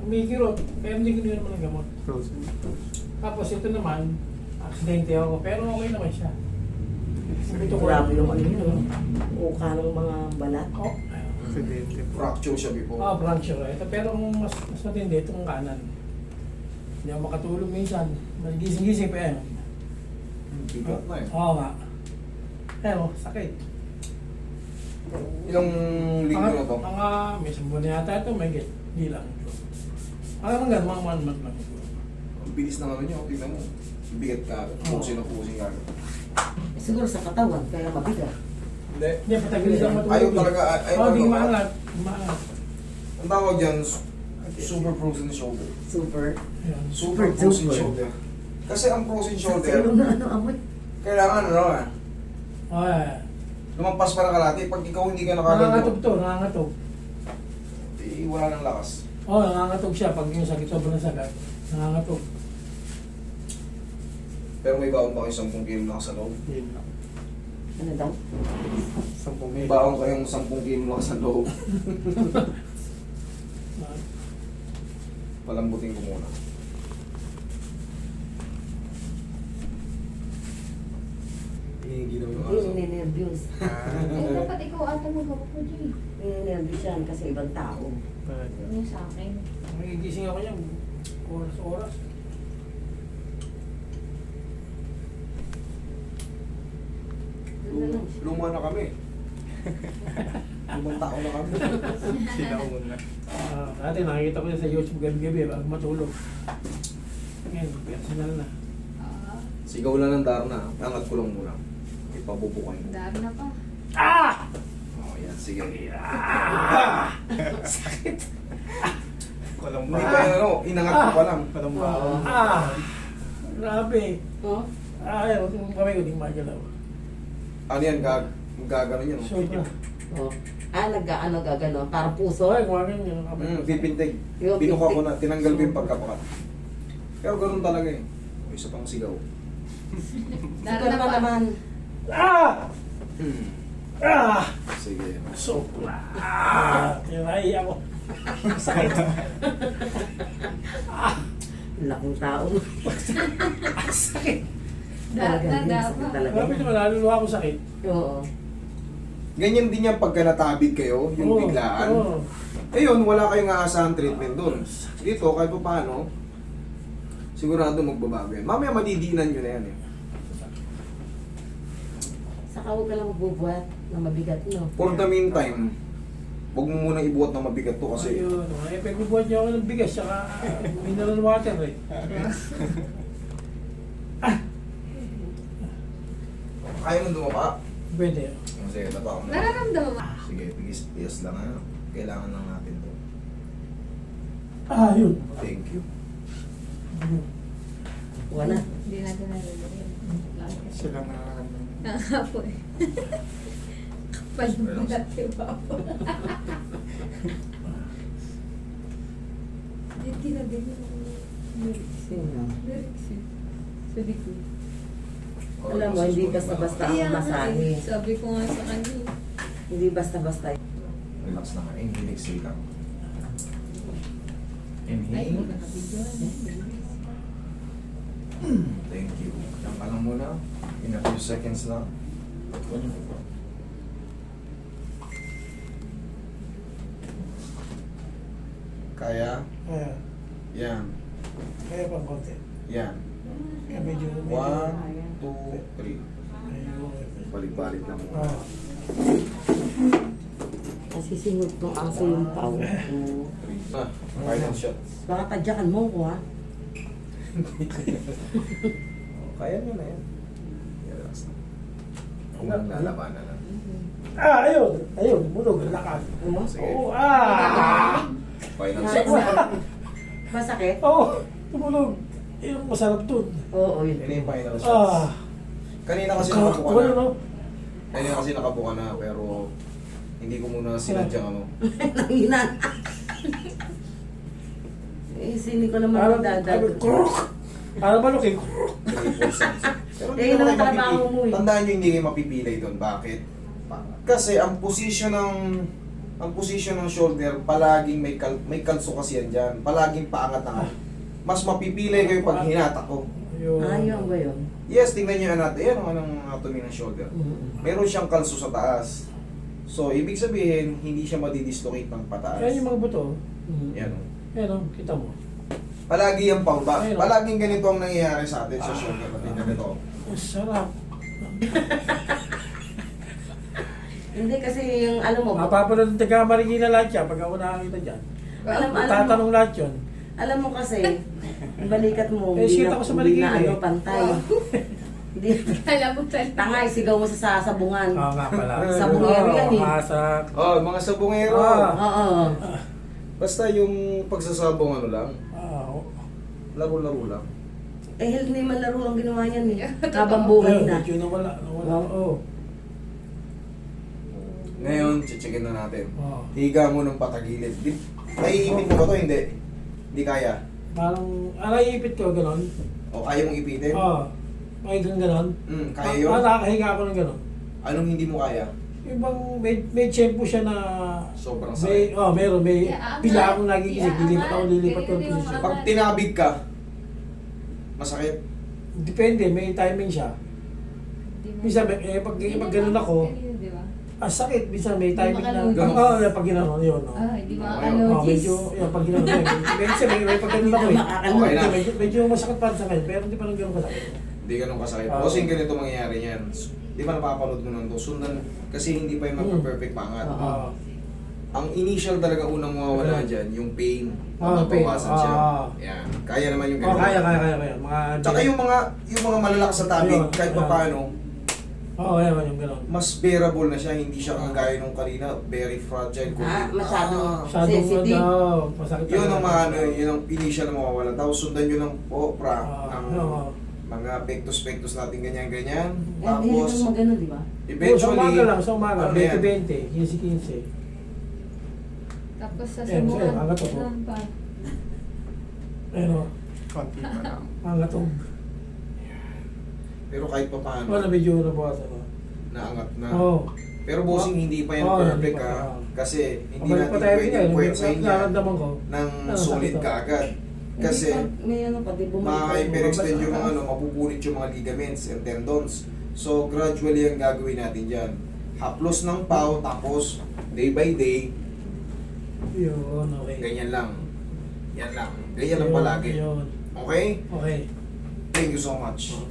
kumikirot, pero hindi ko na naman ng gamot. Frozen. Tapos ito naman, aksidente ako, pero okay naman siya. Ito ko Grabe yung ano yun. Uka ng mga balat. Oh, Aksidente po. Fracture siya before. fracture. Ito, pero ang mas matindi, itong kanan. Hindi ako makatulog minsan. Gising-gising pa yan. Bigat na eh. Oo nga. Pero, sakit. Ilang linggo na to? Mga, may isang buwan na yata ito, may get. Hindi lang. Parang ganun, mga 1 month lang. Ang bilis na ano niya, tingnan mo. Bigat ka, pusing na pusing ka. Siguro sa katawan, kaya mabigat. Hindi. Hindi, patagal lang matulog. Ayaw talaga, ayaw Oo, di talaga. maangat. Maangat. Ang tawag dyan, super frozen shoulder. Super. Ayan. Super Super frozen duper. shoulder. Kasi ang frozen shoulder, Sino na ano amoy? kailangan Ay, lumampas pa ng kalati. Pag ikaw hindi ka nangangatog nakagano, to, nangangatog. wala ng lakas. Oo, nangangatog siya pag yung sakit sobrang sakit. Nangangatog. Pero may baon pa kayo 10 kilo lang sa loob. Yun lang. Ano daw? 10 May mil. baon kayong 10 kilo lang sa loob. Palambutin ko muna. Ginaw yung Hindi, aso. ninenervyos. Eh, dapat ikaw ata mo gawin ko, Jay. Ninenervyos yan kasi ibang tao. Yun yung sa akin. Magigising ako niyan, oras-oras. Ano lang siya. Luma na kami. Lumang tao na kami. Sila una. Dati nakikita ko yan sa YouTube gabi-gabi bago matulog. Ngayon, personal na. Ah, Sigaw lang ng Darna. Angat ko lang muna. Ipabubukan ko. dami na pa. Ah! Oh, yan. Sige. Sakit! Walang Hindi ba? pa yan, ano, inangat ko pa lang. Walang bao. Ah! Grabe! Oh? Ay, yung kamay ko di magalaw. Ano yan, gagano yan. Sobra. Oh. Ah, nag-ano gagano? Parang puso. So, ay, kumain yung kamay ko. Pipintig. Yung Pinuka ko pintig. na, tinanggal ko yung pagkapakat. Pero ganun talaga eh. May isa pang sigaw. Ikaw Dami na naman pa. naman. Ah! Ah! Sige. Sobra! Ah! Tinay ako. Sakit! Laking tao. Sakit! Talaga, Na din, dapat. sakit talaga. Grabe naman, naluluwa ako sakit. Oo. Ganyan din yan pagka natabig kayo, yung Oo, biglaan. oo. Ayun, wala kayong aasahan treatment doon. Dito, kahit pa paano, sigurado magbabago yan. Mamaya madidiinan nyo na yan eh. Saka huwag ka lang magbubuhat na mabigat, no? For the meantime, huwag mo munang ibuhat ng mabigat to kasi Ayun, ay pagbubuhat niya ako ng bigas, saka mineral water eh. kaya mo dumapa. Pwede. Sige, tapa mo. Nararamdaman mo. Sige, tigas lang ha. Kailangan lang natin to. Ah, yun. Thank you. Wala. Hindi natin nalalayan. Sila nararamdaman. Nangapo eh. Kapal yung balat yung bapo. Hindi tinaganyan ako. Sino? Lyrics eh. Sa likod. Alam mo, hindi basta-basta ang Kaya nga masahe. eh, sabi ko nga sa kanya eh. Hindi basta-basta. Relax lang. Inhale, exhale lang. Ay, Inhale. nakabidyo. Thank you. Yan ka lang muna. In a few seconds lang. Kaya? Ayan. Yan. Kaya pang konti. Yan. Kaya medyo. 1, 2, 3. Ayun. Balik-balik lang muna. Ah. Nasisingot ng aso yung pao. 2, 3. Final shot. Baka tadyakan mo ko, ha? Kaya nyo na yan. Relax na. Kung lalabanan na. Ah, ayun. Ayun, bulog. Lakas. Oo. Sige. Oo, ah! Final shot. Masakit? Oo, tumulog. Yun ang masarap dun. Oo, yun. Yan yung final shots. Ah! Kanina kasi nakabuka Wala, na. no? Kanina kasi nakabuka na pero hindi ko muna sinadyang ano. Nanginan. Eh, sini ko naman Parang, dadag. kruk! Parang malaki. 3%. Pero Eh, hindi naman naman kayo trabaho mo eh. Tandaan nyo hindi kayo mapipilay doon. Bakit? Kasi ang posisyon ng ang position ng shoulder, palaging may kalso kasi yan dyan. Palaging paangat-angat. Mas mapipilay kayo pag hinatak ko. Yun. Ayun ba yun? Yes, tingnan nyo yung anatomy. Yan ang anatomy ng shoulder. Mm. Meron siyang kalso sa taas. So, ibig sabihin, hindi siya madidislocate ng pataas. Yan yung mga buto. Yan. Yan o, kita mo. Palagi yung pamba. Ayun. Palaging ganito ang nangyayari sa atin sa shoulder natin. Ganito. Ang sarap. Hindi kasi yung ano mo, Mapapanood ng taga Marikina lahat yan pag ako nakakita dyan. alam mo, Tatanong lahat yun. alam mo kasi, yung balikat mo, Eh, hindi shit na, ako sa hindi na Marikina ano, eh. pantay. Hindi, Alam mo talaga. tangay, sigaw mo sa sabungan. Oo nga pala. Sabungero yan eh. Masak. Oh, mga sabungero. Ah. Oo. Basta yung pagsasabong ano lang, Oo. laro-laro lang. Eh, hindi man laro ang ginawa niyan eh. Habang buhay na. Medyo nawala. Oo. Ngayon, checkin na natin. Oo. Higa mo ng patagilid. Naiipit mo ba to? Hindi. Hindi kaya. Parang, ipit ko, gano'n. O kaya mong ipitin? Oo. May gano'n. Kaya yun? Nakakahiga ako ng gano'n. Anong hindi mo kaya? Ibang, may tiyempo siya na... Sobrang sakit. Meron. May Iaangat. pila akong nagigising. Lilipat ko ng Ganyan yung posisyon. mga- Pag tinabig ka, masakit. Depende, may timing siya. Minsan, pag gano'n ako, Di ba? sakit. Minsan may timing na... Hindi makalugis. Oo, pag gano'n, yun. oo. Ah, hindi Okay. makakalogis. Medyo, pag gano'n, minsan may pag gano'n ako eh. Okay na. Medyo masakit pa sa akin, pero hindi pa rin gano'n kasakit. Hindi ganun kasakit. Oo. Kasi ganito mangyayari yan. Di ba napapanood mo nang to? Sundan, kasi hindi pa yung magpa-perfect paangat. Oo. Ang initial talaga unang mawawala Okay. dyan, yung pain. Pain. Mabawasan siya. Ah. Yan. Kaya naman yung Oh, ganito. kaya. Mga... Tsaka yung mga malalakas sa tabig, Ayun, kahit ayun. pa paano, Oo, yung gano'n. mas bearable na siya. Hindi siya kagaya nung kanina, very fragile. Masyadong Masyadong sensitive. masakit Yun ang talaga. yun ang initial na mawawala. Tapos sundan nyo ng opera, ng Oo. mga pectus natin ganyan-ganyan. Eh, hindi Tapos, naman magano, di ba? Sa eventually, umaga lang, sa umaga. ano yan? 20-20, 15-15. Tapos sa Yan, subukan. sir, angat ako. Pero, Konti pa lang. angatog. Pero kahit pa paano, Wala, medyo nabawasan ko. naangat na. Oo. Pero bossing, hindi pa yan Oo, perfect hindi pa. ha. Kasi hindi Pabalik natin pa tayo pwedeng ngayon. puwersahin yan Nararamdaman ko. ng Ano, solid sakit ka agad. Kasi, Hindi pa, may ano pa, di bumalik. ma-hyperextend yung mga mapupunit yung mga ligaments and tendons. So, gradually ang gagawin natin dyan. Haplos ng pau, tapos day by day, Yun, okay. ganyan lang. Yan lang. Ganyan lang Yun, palagi. Yun. Okay? Okay. Thank you so much. Okay.